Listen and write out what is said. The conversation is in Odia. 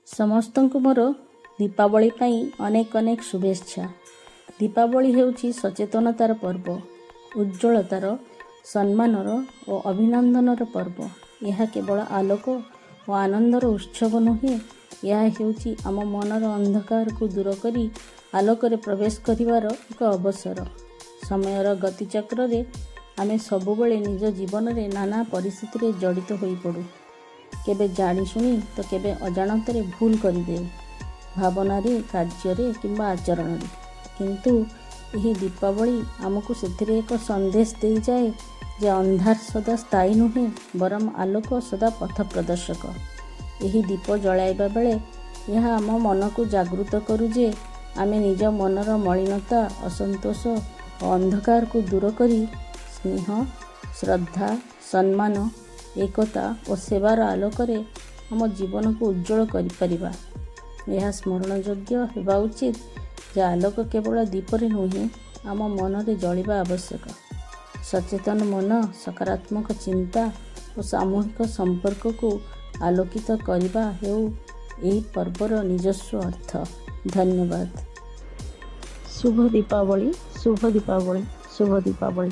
ସମସ୍ତଙ୍କୁ ମୋର ଦୀପାବଳି ପାଇଁ ଅନେକ ଅନେକ ଶୁଭେଚ୍ଛା। ଦୀପାବଳି ହେଉଛି ସଚେତନତାର ପର୍ବ, ଉଜ୍ଜ୍ୱଳତାର, ସମ୍ମାନର ଓ ଅଭିନନ୍ଦନର ପର୍ବ। ଏହା କେବଳ ଆଲୋକ ଓ ଆନନ୍ଦର ଉତ୍ସବ ନୁହେଁ, ଏହା ହେଉଛି ଆମ ମନର ଅନ୍ଧକାରକୁ ଦୂର କରି ଆଲୋକରେ ପ୍ରବେଶ କରିବାର ଏକ ଅବସର। ସମୟର ଗତିଚକ୍ରରେ ଆମେ ସବୁବେଳେ ନିଜ ଜୀବନରେ ନାନା ପରିସ୍ଥିତିରେ ଜଡ଼ିତ ହୋଇପଡ଼ୁ। କେବେ ଜାଣିଶୁଣି ତ କେବେ ଅଜାଣତରେ ଭୁଲ କରିଦେଉ, ଭାବନାରେ, କାର୍ଯ୍ୟରେ କିମ୍ବା ଆଚରଣରେ। କିନ୍ତୁ ଏହି ଦୀପାବଳି ଆମକୁ ସେଥିରେ ଏକ ସନ୍ଦେଶ ଦେଇଯାଏ ଯେ ଅନ୍ଧାର ସଦା ସ୍ଥାୟୀ ନୁହେଁ, ବରଂ ଆଲୋକ ସଦା ପଥ ପ୍ରଦର୍ଶକ। ଏହି ଦୀପ ଜଳାଇବା ବେଳେ ଏହା ଆମ ମନକୁ ଜାଗୃତ କରୁ ଯେ ଆମେ ନିଜ ମନର ମଳିନତା, ଅସନ୍ତୋଷ ଓ ଅନ୍ଧକାରକୁ ଦୂର କରି ସ୍ନେହ, ଶ୍ରଦ୍ଧା, ସମ୍ମାନ, ଏକତା ଓ ସେବାର ଆଲୋକରେ ଆମ ଜୀବନକୁ ଉଜ୍ଜ୍ୱଳ କରିପାରିବା। ଏହା ସ୍ମରଣଯୋଗ୍ୟ ହେବା ଉଚିତ ଯେ ଆଲୋକ କେବଳ ଦୀପରେ ନୁହେଁ, ଆମ ମନରେ ଜଳିବା ଆବଶ୍ୟକ। ସଚେତନ ମନ, ସକାରାତ୍ମକ ଚିନ୍ତା ଓ ସାମୂହିକ ସମ୍ପର୍କକୁ ଆଲୋକିତ କରିବା ହେଉ ଏହି ପର୍ବର ନିଜସ୍ୱ ଅର୍ଥ। ଧନ୍ୟବାଦ। ଶୁଭ ଦୀପାବଳି, ଶୁଭ ଦୀପାବଳି, ଶୁଭ ଦୀପାବଳି।